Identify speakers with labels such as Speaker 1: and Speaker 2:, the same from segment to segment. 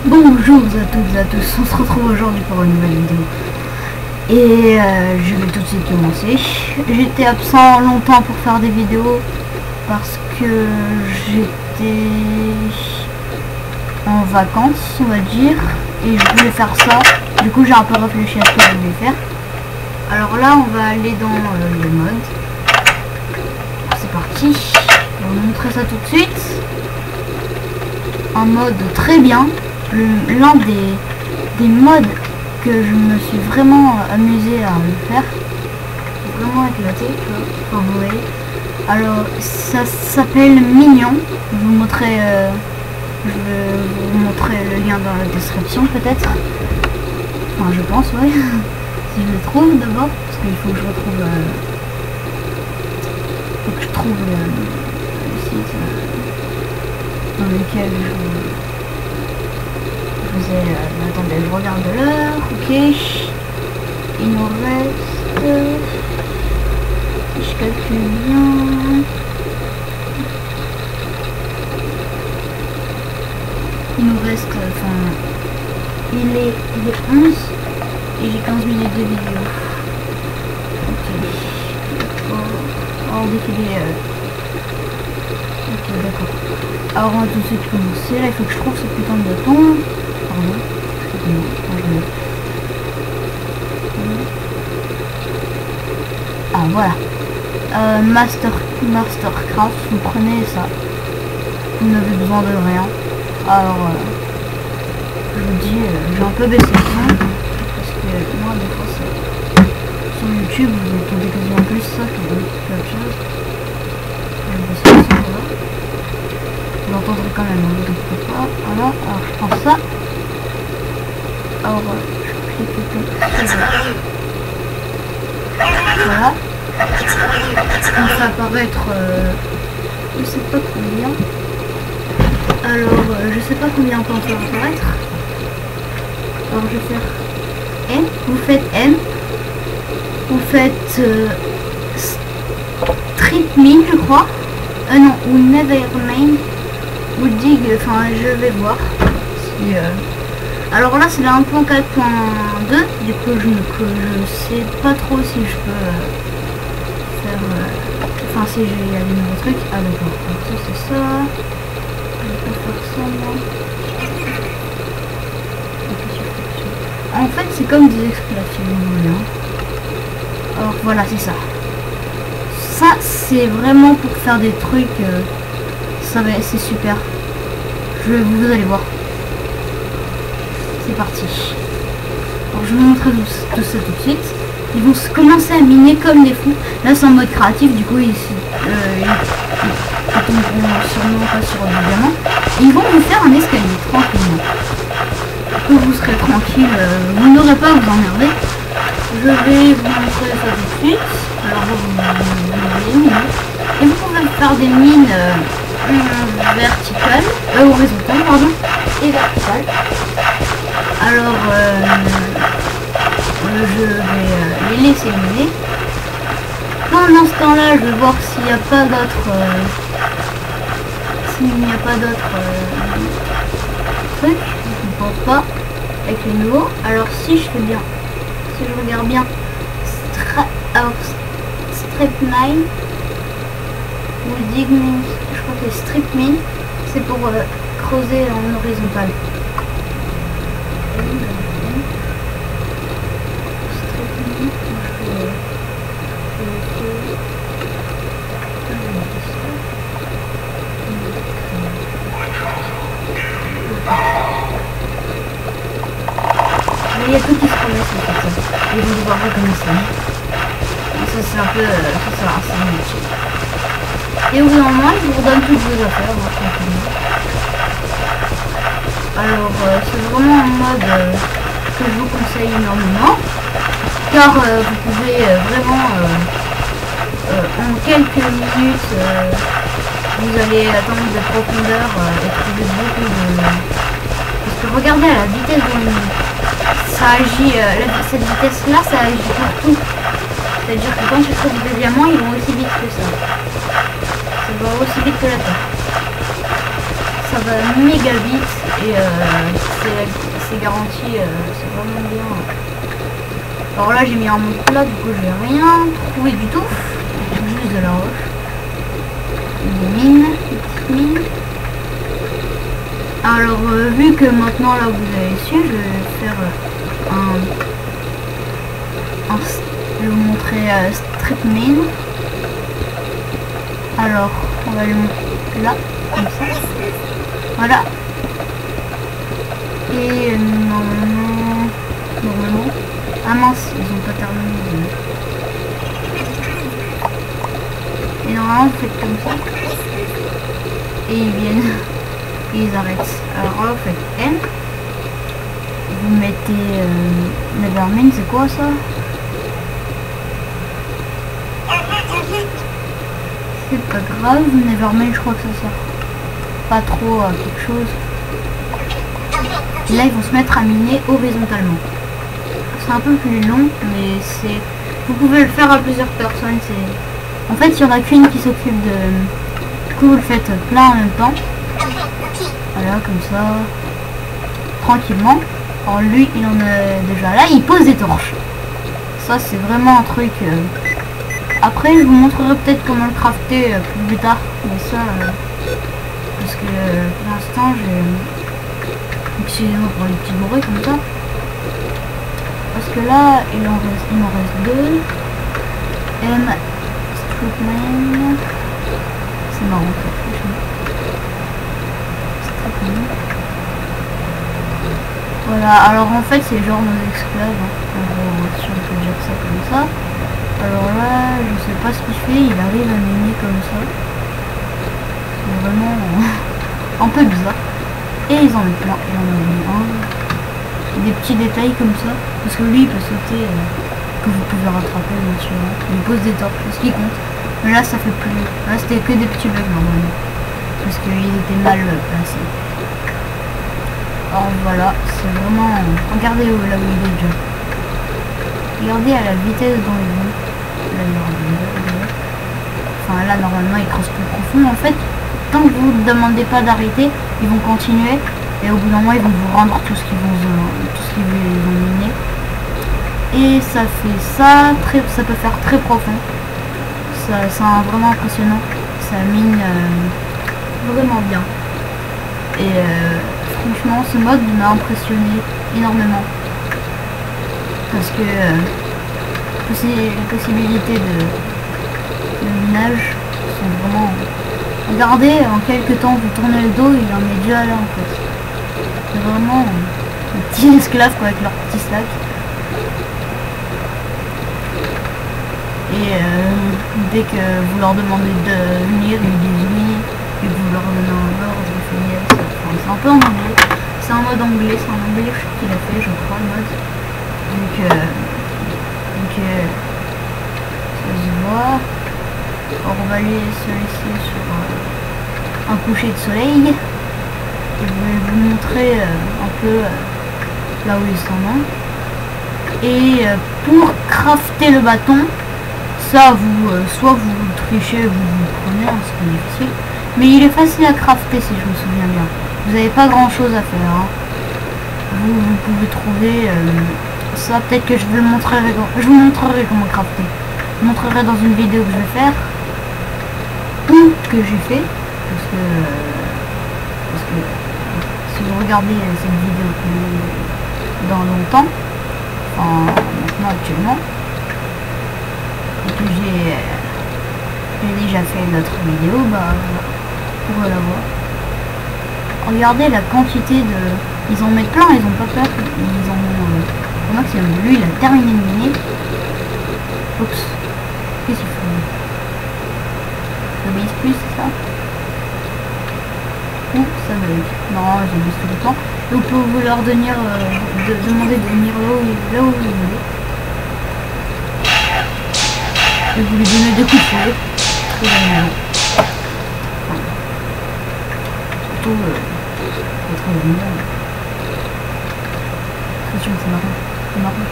Speaker 1: Bonjour à toutes et à tous, on se retrouve aujourd'hui pour une nouvelle vidéo. Et je vais tout de suite commencer. J'étais absent longtemps pour faire des vidéos parce que j'étais en vacances, on va dire, et je voulais faire ça. Du coup j'ai un peu réfléchi à ce que je voulais faire. Alors là on va aller dans le mode. C'est parti, je vais vous montrer ça tout de suite. Un mode très bien. L'un des modes que je me suis vraiment amusé à le faire, vraiment éclaté, comme vous voyez. Alors ça s'appelle Mignon. Je vais vous montrer le lien dans la description peut-être. Enfin je pense, oui. Si je le trouve d'abord, parce qu'il faut que je retrouve le site dans lequel attendez, je regarde l'heure, ok. Il nous reste, si je calcule bien, il nous reste, il est 11 et j'ai 15 minutes de vidéo. Ok. On défiler. Ok, d'accord. Alors on va tout de suite commencer. Là il faut que je trouve ce putain de bouton. Pardon. Ah voilà. Mastercraft, vous prenez ça. Vous n'avez besoin de rien. Alors je vous dis, j'ai un peu baissé le son parce que moi des fois sur YouTube vous entendez quasiment plus ça que autre chose. Je vais baisser le son là. Vous l'entendrez quand même, ne vous inquiétez pas. Voilà, alors je prends ça. Alors je clique voilà. On fait apparaître je sais pas combien. Alors je sais pas combien de temps ça va apparaître. Alors je vais faire M. Vous faites M. Vous faites Strip Mine je crois. Non, ou Nevermind. Ou Dig, enfin je vais voir si alors là c'est la 1.4.2, du coup je sais pas trop si je peux faire enfin si il y a des nouveaux trucs. Ah d'accord, donc ça c'est ça, je peux faire ça moi. En fait c'est comme des exclamations. Alors voilà, c'est ça. Ça c'est vraiment pour faire des trucs, c'est super. Vous allez voir. C'est parti. Alors je vais vous montrer tout ça tout de suite. Ils vont commencer à miner comme des fous. Là c'est en mode créatif, du coup ils tomberont sûrement pas sur du diamant. Et ils vont vous faire un escalier tranquillement. Du coup vous serez tranquille, vous n'aurez pas à vous emmerder. Je vais vous montrer ça tout de suite. Alors vous miner. Et vous pouvez faire des mines verticales, horizontales pardon, et verticales. Alors je vais les laisser miner. Pendant ce temps là je vais voir s'il n'y a pas d'autres trucs. Je ne pense pas avec les nouveaux. Alors si je regarde bien Strip Mine ou Dig Mine, je crois que Strip Mine c'est pour creuser en horizontal. Il y a tout qui se remet sur ça. Ils vont devoir recommencer. Ça c'est un peu assez inutile. Et au bout d'un moment, je vous redonne toutes vos affaires, moi, tranquillement. Alors c'est vraiment un mode que je vous conseille énormément. Car vous pouvez vraiment en quelques minutes vous allez atteindre des profondeurs et trouver beaucoup de... Parce que regardez à la vitesse dont ça agit, cette vitesse là ça agit pour tout. C'est-à-dire que quand je trouve des diamants ils vont aussi vite que ça. Ça va aussi vite que la Terre. Ça va méga vite Et c'est garanti, c'est vraiment bien. Alors là j'ai mis un monde plat, du coup j'ai rien trouvé du tout. Juste de la roche. Des mines, des petites mines. Alors vu que maintenant là vous avez su, je vais faire je vais vous montrer strip mine. Alors on va le montrer là, comme ça. Voilà. Et normalement, ah mince, ils ont pas terminé. Et normalement vous faites comme ça. Et ils viennent. Et ils arrêtent. Alors là vous faites N. Vous mettez Nevermind, c'est quoi ça? C'est pas grave, Nevermind je crois que ça sert pas trop à quelque chose. Et là ils vont se mettre à miner horizontalement. C'est un peu plus long, mais c'est... Vous pouvez le faire à plusieurs personnes. En fait il y en a qu'une qui s'occupe de... Du coup vous le faites plein en même temps. Voilà, comme ça. Tranquillement. Alors lui il en est déjà là, il pose des torches. Ça c'est vraiment un truc... Après je vous montrerai peut-être comment le crafter plus tard. Mais ça... parce que pour l'instant j'ai... Excusez-moi pour les petits bourrés comme ça. Parce que là il m'en reste deux. M Stripmine. C'est marrant ça. Stripmine. Voilà, alors en fait c'est genre nos esclaves. Hein. En gros, si on peut dire ça comme ça. Alors là, je sais pas ce qu'il fait, il arrive à miner comme ça. C'est vraiment un peu bizarre. Et ils en mettent plein, il en a mis un. Des petits détails comme ça. Parce que lui il peut sauter, que vous pouvez rattraper bien sûr. Il pose des torches, c'est ce qui compte. Mais là ça fait plus. Là c'était que des petits bugs normalement. Parce qu'ils étaient mal placés. Alors voilà, c'est vraiment... Regardez là où il est déjà. Regardez à la vitesse dont ils vont. Là, enfin là normalement ils creusent plus profond. En fait, tant que vous ne demandez pas d'arrêter, ils vont continuer. Et au bout d'un moment ils vont vous rendre tout ce qu'ils vont miner. Et ça fait ça, ça peut faire très profond. C'est vraiment impressionnant. Ça mine vraiment bien. Et franchement ce mode m'a impressionné énormément. Parce que les possibilités de minage sont vraiment... Regardez, en quelques temps vous tournez le dos, il en est déjà là en fait. C'est vraiment un petit esclave quoi, avec leur petit sac. Et dès que vous leur demandez de venir, ils disent oui. Et que vous leur donnez un ordre, ils font yes. Enfin, c'est un peu en anglais. C'est un mode anglais, c'est en anglais qu'il a fait, je crois, le mode. Donc ça se voit. Alors, on va aller se laisser sur un coucher de soleil. Je vais vous montrer un peu là où ils sont. Et pour crafter le bâton, ça vous soit vous trichez, vous prenez, hein, c'est pas difficile. Mais il est facile à crafter si je me souviens bien. Vous n'avez pas grand chose à faire. Hein. Vous pouvez trouver ça, peut-être que je vous montrerai comment crafter. Je vous montrerai dans une vidéo que je vais faire. Ou que j'ai fait. Parce que si vous regardez cette vidéo dans longtemps, enfin maintenant actuellement, et que j'ai déjà fait notre vidéo, bah vous pourrez la voir. Regardez la quantité de... Ils en mettent plein, ils ont pas peur. Ils en ont au maximum. Lui il a terminé de miner. Oups. Qu'est-ce qu'il faut? J'obéis plus, c'est ça? Ou ça bug. Non, j'obéis tout le temps. Donc vous leur demander de venir là où vous voulez. Et vous lui donnez des coups de fouet. Très bien. Surtout très bien. C'est marrant. C'est marrant.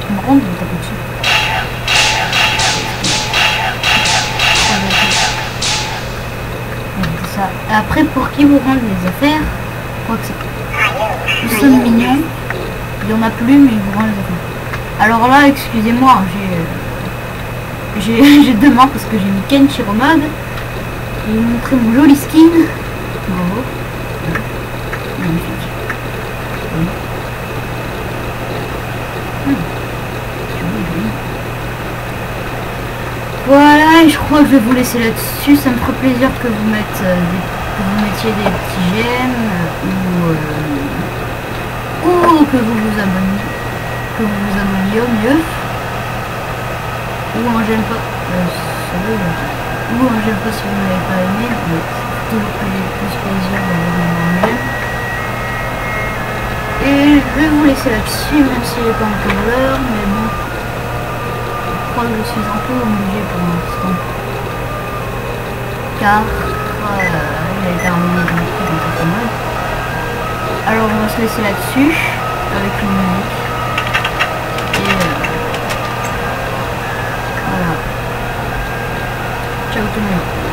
Speaker 1: C'est marrant de vous taper dessus. Ça. Après, pour qui vous rendent les affaires, je crois que c'est personnes mignons. Il y en a plus, mais vraiment les enfants. Alors là, excusez-moi, j'ai deux mains parce que j'ai mis Kenshiro mode. Je vais vous montrer mon joli skin. Bravo. Magnifique. Voilà, et je crois que je vais vous laisser là-dessus. Ça me ferait plaisir que vous mettiez des petits j'aime ou que vous vous abonniez. Que vous vous abonniez au mieux. Ou un j'aime pas. Ou un j'aime pas si vous n'avez pas aimé. Mais c'est toujours plus plaisir d'avoir un j'aime. Et je vais vous laisser là-dessus, même s'il n'est pas encore l'heure, mais bon. Je crois que je suis un peu obligé pour l'instant. Car j'ai terminé de dans mode. Alors on va se laisser là-dessus, avec une musique. Et voilà. Ciao tout le monde.